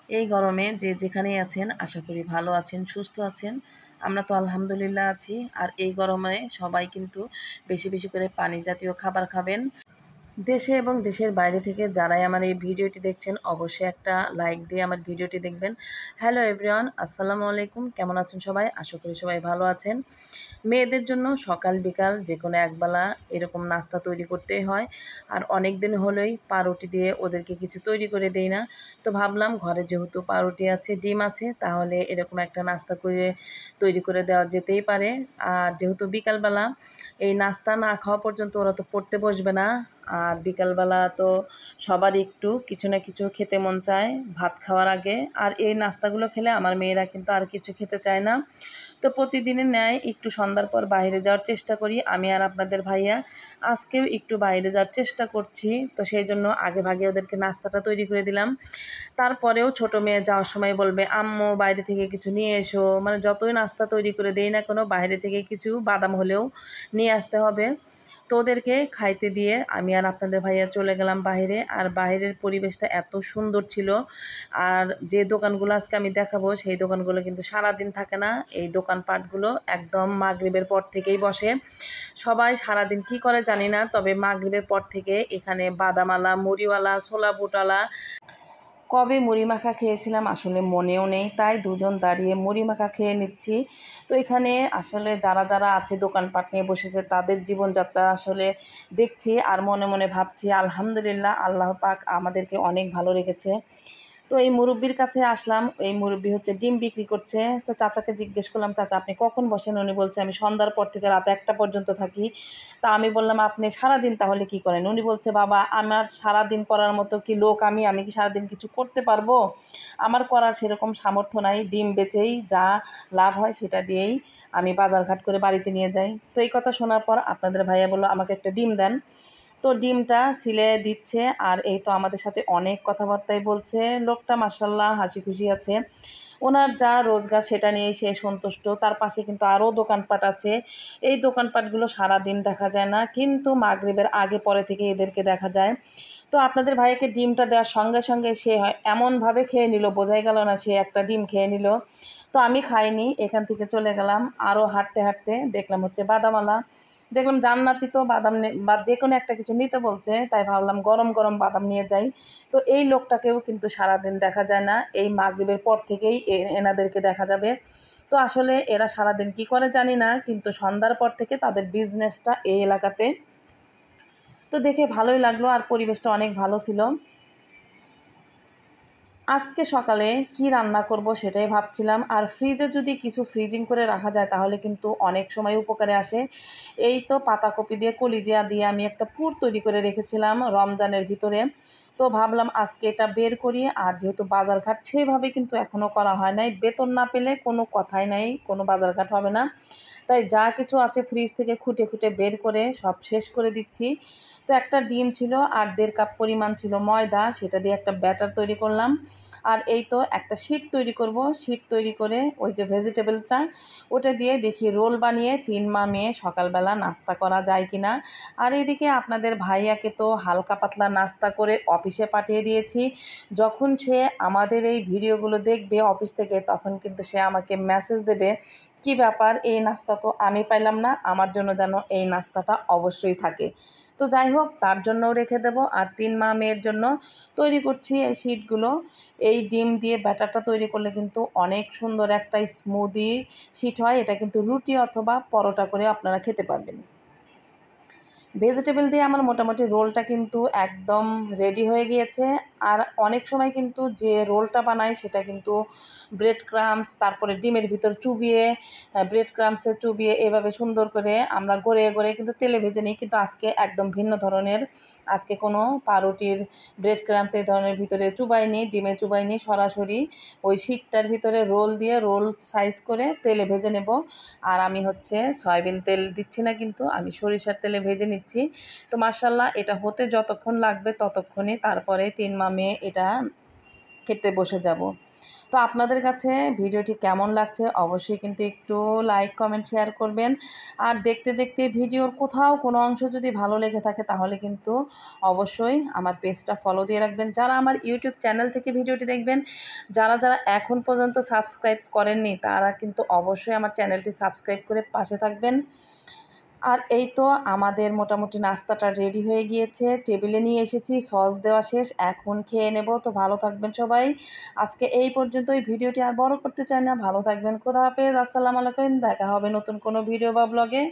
এই গরমে যে যেখানেই আছেন আশা করি ভালো আছেন, সুস্থ আছেন। আমরা তো আলহামদুলিল্লাহ আছি। আর এই গরমে সবাই কিন্তু বেশি, বেশি করে পানি জাতীয় খাবার খাবেন। দেশে এবং দেশের বাইরে থেকে যারাই আমার এই ভিডিওটি দেখছেন অবশ্যই একটা লাইক দিয়ে আমার ভিডিওটি দেখবেন। হ্যালো এভরিওয়ান, আসসালামু আলাইকুম। কেমন আছেন সবাই? আশা করি সবাই ভালো আছেন। মেয়েদের জন্য সকাল বিকাল যেকোনো একবেলা এরকম নাস্তা তৈরি করতেই হয়। আর অনেক দিন হলোই পাউরুটি দিয়ে ওদেরকে কিছু তৈরি করে দেই না। তো ভাবলাম ঘরে যেহেতু পাউরুটি আছে, ডিম আছে, তাহলে এরকম একটা নাস্তা তৈরি করে দেওয়া যেতেই পারে। আর যেহেতু বিকালবেলা এই নাস্তা না খাওয়া পর্যন্ত ওরা তো পড়তে বসবে না। আর বিকালবেলা তো সবারই একটু কিছু না কিছু খেতে মন চায় ভাত খাওয়ার আগে। আর এই নাস্তাগুলো খেলে আমার মেয়েরা কিন্তু আর কিছু খেতে চায় না। তো প্রতিদিনের ন্যায় একটু সন্ধ্যার পর বাইরে যাওয়ার চেষ্টা করি আমি আর আপনাদের ভাইয়া। আজকেও একটু বাইরে যাওয়ার চেষ্টা করছি। তো সেই জন্য আগে ভাগে ওদেরকে নাস্তাটা তৈরি করে দিলাম। তারপরেও ছোট মেয়ে যাওয়ার সময় বলবে, আম্মু বাইরে থেকে কিছু নিয়ে এসো। মানে যতই নাস্তা তৈরি করে দেই না কেন, বাইরে থেকে কিছু বাদাম হলেও নিয়ে আসতে হবে। তো ওদেরকে খাইতে দিয়ে আমি আর আপনাদের ভাইয়া চলে গেলাম বাইরে। আর বাইরের পরিবেশটা এত সুন্দর ছিল। আর যে দোকানগুলো আজকে আমি দেখাবো সেই দোকানগুলো কিন্তু সারাদিন থাকে না। এই দোকানপাটগুলো একদম মাগরিবের পর থেকেই বসে। সবাই সারাদিন কি করে জানি না, তবে মাগরিবের পর থেকে এখানে বাদামওয়ালা, মুড়িওয়ালা, ছোলা বুটওয়ালা। কবে মুড়ি মাখা খেয়েছিলাম আসলে মনেও নেই, তাই দুজন দাঁড়িয়ে মুড়ি মাখা খেয়ে নিচ্ছি। তো এখানে আসলে যারা যারা আছে দোকানপাট নিয়ে বসেছে তাদের জীবনযাত্রা আসলে দেখছি আর মনে মনে ভাবছি আলহামদুলিল্লাহ, আল্লাহ পাক আমাদেরকে অনেক ভালো রেখেছে। তো এই মুরব্বির কাছে আসলাম। এই মুরব্বি হচ্ছে ডিম বিক্রি করছে। তো চাচাকে জিজ্ঞেস করলাম, চাচা আপনি কখন বসেন? উনি বলছে আমি সন্ধ্যার পর থেকে রাত 1টা পর্যন্ত থাকি। তা আমি বললাম আপনি সারাদিন তাহলে কি করেন? উনি বলছে বাবা আমার সারাদিন করার মতো কি লোক আমি কি সারাদিন কিছু করতে পারবো? আমার করার সেরকম সামর্থ্য নাই। ডিম বেচেই যা লাভ হয় সেটা দিয়েই আমি বাজারঘাট করে বাড়িতে নিয়ে যাই। তো এই কথা শোনার পর আপনাদের ভাইয়া বলল আমাকে একটা ডিম দেন। তো ডিমটা ছিলে দিচ্ছে। আর এই তো আমাদের সাথে অনেক কথাবার্তাই বলছে। লোকটা মাশাআল্লাহ হাসি খুশি আছে। ওনার যা রোজগার সেটা নিয়েই সে সন্তুষ্ট। তার পাশে কিন্তু আরও দোকানপাট আছে। এই দোকানপাটগুলো সারাদিন দেখা যায় না, কিন্তু মাগরিবের আগে পরে থেকে এদেরকে দেখা যায়। তো আপনাদের ভাইয়াকে ডিমটা দেওয়ার সঙ্গে সঙ্গে সে এমনভাবে খেয়ে নিল, বোঝাই গেল না সে একটা ডিম খেয়ে নিল। তো আমি খাইনি, এখান থেকে চলে গেলাম। আরও হাঁটতে হাঁটতে দেখলাম হচ্ছে বাদামওয়ালা। দেখলাম জান্নাতি তো বাদাম বা যে কোনো একটা কিছু নিতে বলছে, তাই ভাবলাম গরম গরম বাদাম নিয়ে যাই। তো এই লোকটাকেও কিন্তু সারাদিন দেখা যায় না, এই মাগরিবের পর থেকেই এনাদেরকে দেখা যাবে। তো আসলে এরা সারাদিন কি করে জানি না, কিন্তু সন্ধ্যার পর থেকে তাদের বিজনেসটা এই এলাকাতে। তো দেখে ভালোই লাগলো আর পরিবেশটা অনেক ভালো ছিল। আজকে সকালে কি রান্না করব সেটাই ভাবছিলাম। আর ফ্রিজে যদি কিছু ফ্রিজিং করে রাখা যায় তাহলে কিন্তু অনেক সময় উপকারে আসে। এই তো পাতাকপি দিয়ে কলিজিয়া দিয়ে আমি একটা পুর তৈরি করে রেখেছিলাম রমজানের ভিতরে। তো ভাবলাম আজকে এটা বের করি। আর যেহেতু বাজারঘাট সেভাবে কিন্তু এখনও করা হয় নাই, বেতন না পেলে কোনো কথাই নাই, কোনো বাজারঘাট হবে না। তাই যা কিছু আছে ফ্রিজ থেকে খুঁটে খুঁটে বের করে সব শেষ করে দিচ্ছি। তো একটা ডিম ছিল আর 1.5 কাপ পরিমাণ ছিল ময়দা, সেটা দিয়ে একটা ব্যাটার তৈরি করলাম। আর এই তো একটা শীট তৈরি করব। শীট তৈরি করে ওই যে ভেজিটেবলটা ওটা দিয়ে দেখি রোল বানিয়ে 3 মা মেয়ে সকালবেলা নাস্তা করা যায় কিনা। আর এদিকে আপনাদের ভাইয়াকে তো হালকা পাতলা নাস্তা করে অফিসে পাঠিয়ে দিয়েছি। যখন সে আমাদের এই ভিডিওগুলো দেখবে অফিস থেকে তখন কিন্তু সে আমাকে মেসেজ দেবে, কি ব্যাপার এই নাস্তা তো আমি পাইলাম না, আমার জন্য যেন এই নাস্তাটা অবশ্যই থাকে। তো যাই হোক তার জন্যও রেখে দেব। আর 3 মা মেয়ের জন্য তৈরি করছি এই শীটগুলো। এই ডিম দিয়ে ব্যাটারটা তৈরি করলে কিন্তু অনেক সুন্দর একটা স্মুদি শীট হয়। এটা কিন্তু রুটি অথবা পরোটা করে আপনারা খেতে পারবেন। ভেজিটেবল দিয়ে আমার মোটামুটি রোলটা কিন্তু একদম রেডি হয়ে গিয়েছে। আর অনেক সময় কিন্তু যে রোলটা বানাই সেটা কিন্তু ব্রেড ক্রাম্বস, তারপরে ডিমের ভিতর চুবিয়ে, ব্রেড ক্রাম্বসে চুবিয়ে এভাবে সুন্দর করে আমরা গড়িয়ে গড়িয়ে কিন্তু তেলে ভেজে নিই। কিন্তু আজকে একদম ভিন্ন ধরনের। আজকে কোনো পাউরুটির ব্রেড ক্রাম্বস এই ধরনের ভিতরে চুবাইনি, ডিমে চুবাইনি, সরাসরি ওই শীটটার ভিতরে রোল দিয়ে রোল সাইজ করে তেলে ভেজে নেব। আর আমি হচ্ছে সয়াবিন তেল দিচ্ছি না, কিন্তু আমি সরিষার তেলে ভেজে নিচ্ছি। তো মাশাআল্লাহ এটা হতে যতক্ষণ লাগবে ততক্ষণই, তারপরে 3 মা মেয়ে এটা খেতে বসে যাব। তো আপনাদের কাছে ভিডিওটি কেমন লাগছে অবশ্যই কিন্তু একটু লাইক কমেন্ট শেয়ার করবেন। আর দেখতে দেখতে ভিডিওর কোথাও কোনো অংশ যদি ভালো লেগে থাকে তাহলে কিন্তু অবশ্যই আমার পেজটা ফলো দিয়ে রাখবেন। যারা আমার ইউটিউব চ্যানেল থেকে ভিডিওটি দেখবেন, যারা এখন পর্যন্ত সাবস্ক্রাইব করেননি তারা কিন্তু অবশ্যই আমার চ্যানেলটি সাবস্ক্রাইব করে পাশে থাকবেন। আর এই তো আমাদের মোটামুটি নাস্তাটা রেডি হয়ে গিয়েছে, টেবিলে নিয়ে এসেছি, সস দেওয়া শেষ, এখন খেয়ে নেব। তো ভালো থাকবেন সবাই। আজকে এই পর্যন্তই, ভিডিওটি আর বড় করতে চাই না। ভালো থাকবেন। খোদা হাফেজ। আসসালামু আলাইকুম। দেখা হবে নতুন কোনো ভিডিও বা ব্লগে।